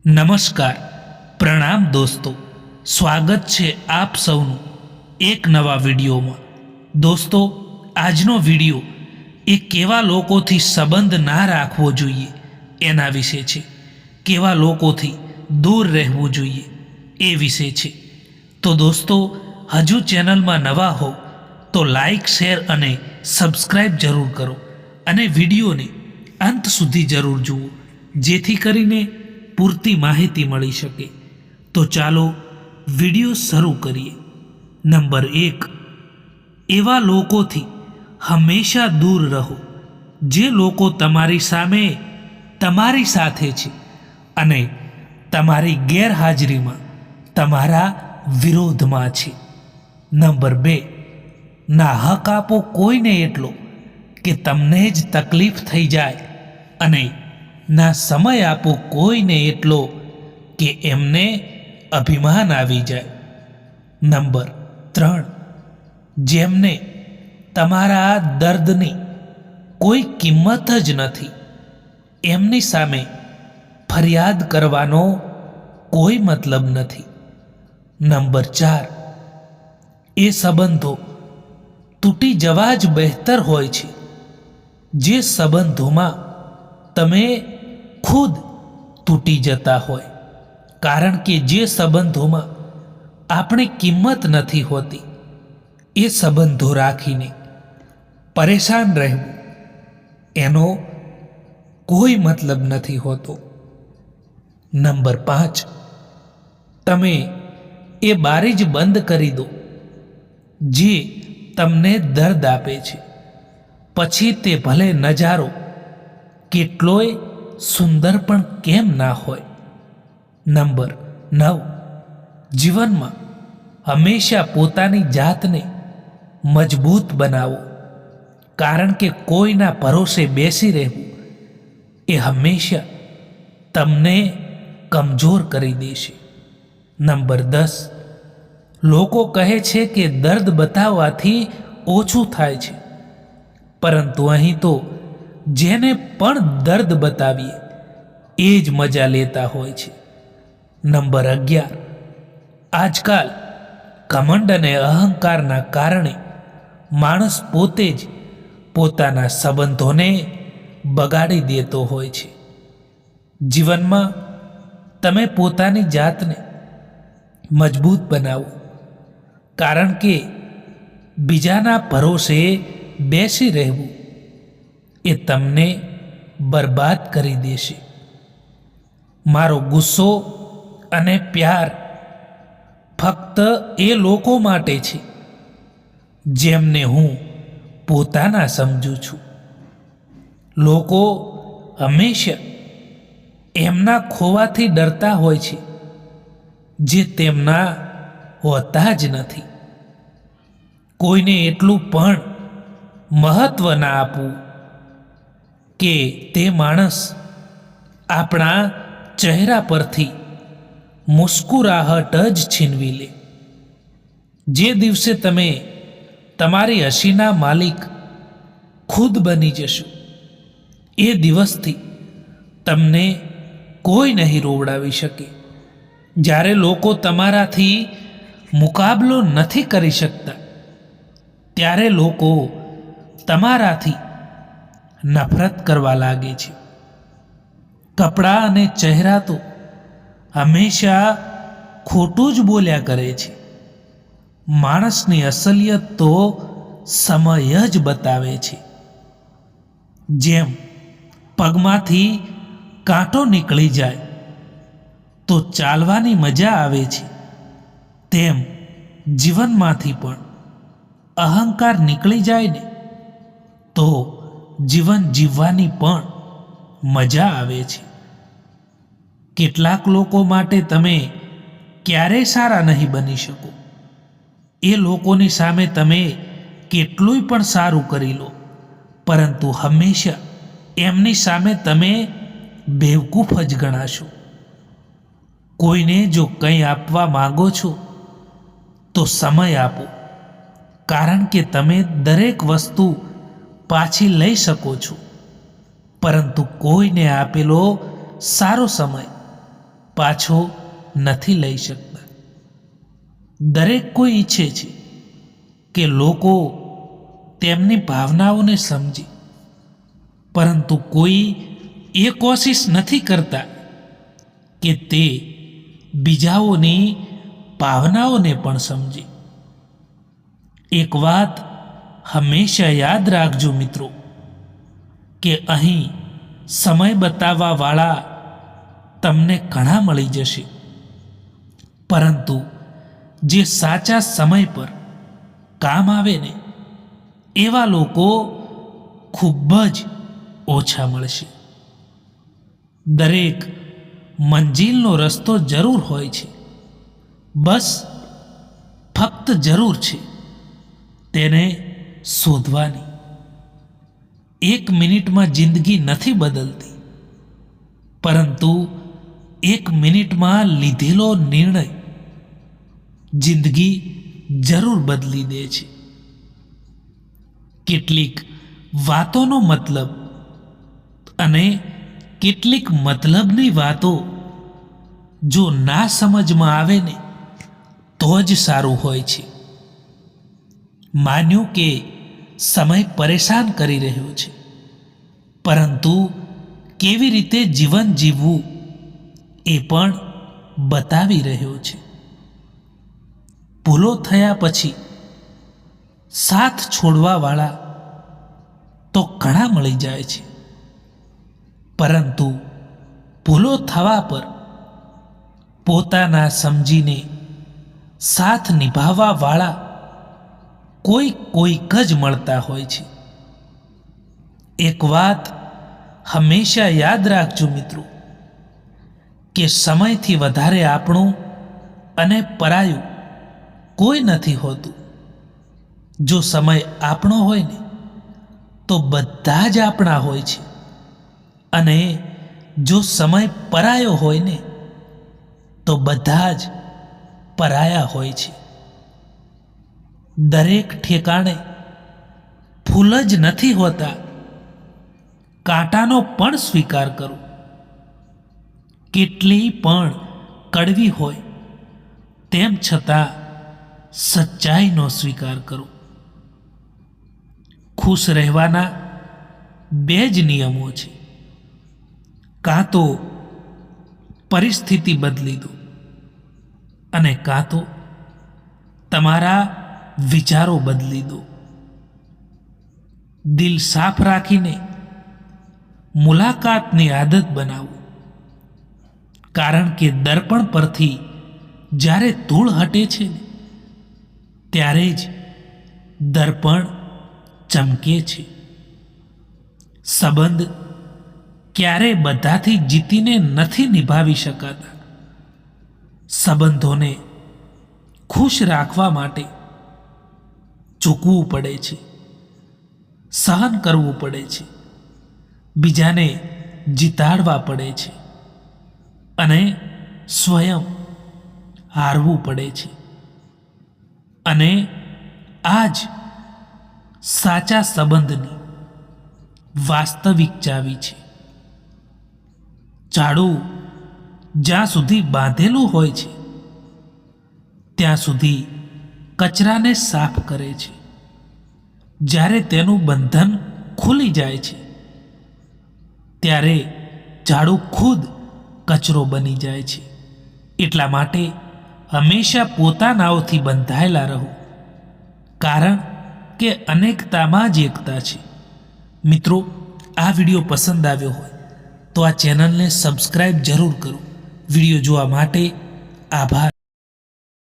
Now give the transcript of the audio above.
નમસ્કાર, પ્રણામ દોસ્તો, સ્વાગત છે આપ સૌનું એક નવા વિડીયોમાં। દોસ્તો, આજનો વિડીયો એ કેવા લોકોથી સંબંધ ના રાખવો જોઈએ એના વિશે છે, કેવા લોકોથી દૂર રહેવું જોઈએ એ વિશે છે। તો દોસ્તો, હજુ ચેનલમાં નવા હો તો લાઈક, શેર અને સબસ્ક્રાઈબ જરૂર કરો અને વિડીયોને અંત સુધી જરૂર જુઓ, જેથી કરીને પૂરતી માહિતી મળી શકે। તો ચાલો વિડીયો શરૂ કરીએ। નંબર 1, એવા લોકોથી હંમેશા દૂર રહો જે લોકો તમારી સામે તમારી સાથે છે અને તમારી ગેરહાજરીમાં તમારા વિરોધમાં છે। નંબર 2, ના હક આપો કોઈને એટલો કે તમને જ તકલીફ થઈ જાય અને ના સમય આપો કોઈને એટલો કે એમને અભિમાન આવી જાય। નંબર 3, જેમને તમારા દર્દની કોઈ કિંમત જ નથી એમની સામે ફરિયાદ કરવાનો કોઈ મતલબ નથી। નંબર 4, એ સંબંધો તૂટી જવા જ બહેતર હોય છે જે સંબંધોમાં તમે ખુદ તૂટી જતા હોય, કારણ કે જે સંબંધોમાં આપણી કિંમત નથી હોતી એ સંબંધો રાખીને પરેશાન રહેવું એનો કોઈ મતલબ નથી હોતો। નંબર 5, તમે એ બારી જ બંધ કરી દો જે તમને દર્દ આપે છે, પછી તે ભલે નજારો કેટલોય સુંદર પણ કેમ ના હોય। નંબર 9, જીવનમાં હંમેશા પોતાની જાતને મજબૂત બનાવો, કારણ કે કોઈના ભરોસે બેસી રહેવું એ હંમેશા તમને કમજોર કરી દેશે। નંબર 10, લોકો કહે છે કે દર્દ બતાવવાથી ઓછું થાય છે, પરંતુ અહીં તો જેને પણ દર્દ બતાવીએ એ જ મજા લેતા હોય છે। નંબર 11, આજકાલ ઘમંડ અને અહંકારના કારણે માણસ પોતે જ પોતાના સંબંધોને બગાડી દેતો હોય છે। જીવનમાં તમે પોતાની જાતને મજબૂત બનાવો, કારણ કે બીજાના ભરોસે બેસી રહેવું એ તમને બરબાદ કરી દેશે। મારો ગુસ્સો અને પ્યાર ફક્ત એ લોકો માટે છે જેમને હું પોતાના સમજું છું। લોકો હંમેશા એમના ખોવાથી ડરતા હોય છે જે તેમના હોતા જ નથી। કોઈને એટલું પણ મહત્વ ના આપવું કે તે માણસ આપણા ચહેરા પરથી મુસ્કુરાહટ જ છીનવી લે। જે દિવસે તમે તમારી હસીના માલિક ખુદ બની જશો એ દિવસથી તમને કોઈ નહીં રોવડાવી શકે। જ્યારે લોકો તમારાથી મુકાબલો નથી કરી શકતા ત્યારે લોકો તમારાથી નફરત કરવા લાગે છે। કપડાં અને ચહેરા તો હંમેશા ખોટું જ બોલ્યા કરે છે, માણસની અસલિયત તો સમય જ બતાવે છે। જેમ પગમાંથી કાંટો નીકળી જાય તો ચાલવાની મજા આવે છે, તેમ જીવનમાંથી પણ અહંકાર નીકળી જાય ને તો જીવન જીવવાની પણ મજા આવે છે। કેટલાક લોકો માટે તમે ક્યારેય સારા નહીં બની શકો, એ લોકોની સામે તમે કેટલુંય પણ સારું કરી લો, પરંતુ હંમેશા એમની સામે તમે બેવકૂફ જ ગણાશો। કોઈને જો કંઈ આપવા માંગો છો તો સમય આપો, કારણ કે તમે દરેક વસ્તુ પાછી લઈ શકો છો, પરંતુ કોઈને આપેલો સારો સમય પાછો નથી લઈ શકતા. દરેક કોઈ ઈચ્છે છે કે લોકો તેમની ભાવનાઓને સમજે, પરંતુ કોઈ એ કોશિશ નથી કરતા કે તે બીજાઓની ભાવનાઓને પણ સમજે. એક વાત હંમેશા યાદ રાખજો મિત્રો, કે અહીં સમય બતાવવાવાળા તમને ઘણા મળી જશે, પરંતુ જે સાચા સમય પર કામ આવે ને એવા લોકો ખૂબ જ ઓછા મળશે. દરેક મંજિલનો રસ્તો જરૂર હોય છે, બસ ફક્ત જરૂર છે તેને શોધવાની. 1 મિનિટમાં જિંદગી નથી બદલતી, પરંતુ 1 મિનિટમાં લીધેલો નિર્ણય જિંદગી જરૂર બદલી દે છે. કેટલીક વાતોનો મતલબ અને કેટલીક મતલબની વાતો જો ના સમજમાં આવે ને તો જ સારું હોય છે. માન્યું કે સમય પરેશાન કરી રહ્યો છે, પરંતુ કેવી રીતે જીવન જીવવું એ પણ બતાવી રહ્યો છે. ભૂલો થયા પછી સાથ છોડવાવાળા તો ઘણા મળી જાય છે, પરંતુ ભૂલો થવા પર પોતાના સમજીને સાથ નિભાવવાવાળા કોઈક જ મળતા હોય છે. એક વાત હંમેશા યાદ રાખજો મિત્રો, કે સમયથી વધારે આપણું અને પરાયું કોઈ નથી હોતું. જો સમય આપણો હોય ને તો બધા જ આપણા હોય છે, અને જો સમય પરાયો હોય ને તો બધા જ પરાયા હોય છે. દરેક ઠેકાણે ફૂલ જ નથી હોતા, કાંટાનો પણ સ્વીકાર કરો. કેટલી પણ કડવી હોય તેમ છતાં સચ્ચાઈનો સ્વીકાર કરો. ખુશ રહેવાના 2 જ નિયમો છે, કાં તો પરિસ્થિતિ બદલી દો, અને કાં તો તમારા વિચારો બદલી દો. દિલ સાફ રાખીને મુલાકાતની આદત બનાવો, કારણ કે દર્પણ પરથી જ્યારે ધૂળ હટે છે ને ત્યારે જ દર્પણ ચમકે છે. સંબંધ ક્યારેય બધાથી જીતીને નથી નિભાવી શકાતા. સંબંધોને ખુશ રાખવા માટે ચૂકવું પડે છે, સહન કરવું પડે છે, બીજાને જીતાડવા પડે છે, અને સ્વયં હારવું પડે છે. અને આ જ સાચા સંબંધની વાસ્તવિક ચાવી છે. ઝાડુ જ્યાં સુધી બાંધેલું હોય છે ત્યાં સુધી કચરાને સાફ કરે છે. જ્યારે તેનું બંધન ખુલી જાય છે ત્યારે ઝાડુ ખુદ કચરો બની જાય છે. એટલા માટે હંમેશા પોતાનાઓથી બંધાયેલા રહો, કારણ કે અનેકતામાં જ એકતા છે. મિત્રો, આ વિડીયો પસંદ આવ્યો હોય તો આ ચેનલને સબસ્ક્રાઇબ જરૂર કરો. વિડીયો જોવા માટે આભાર.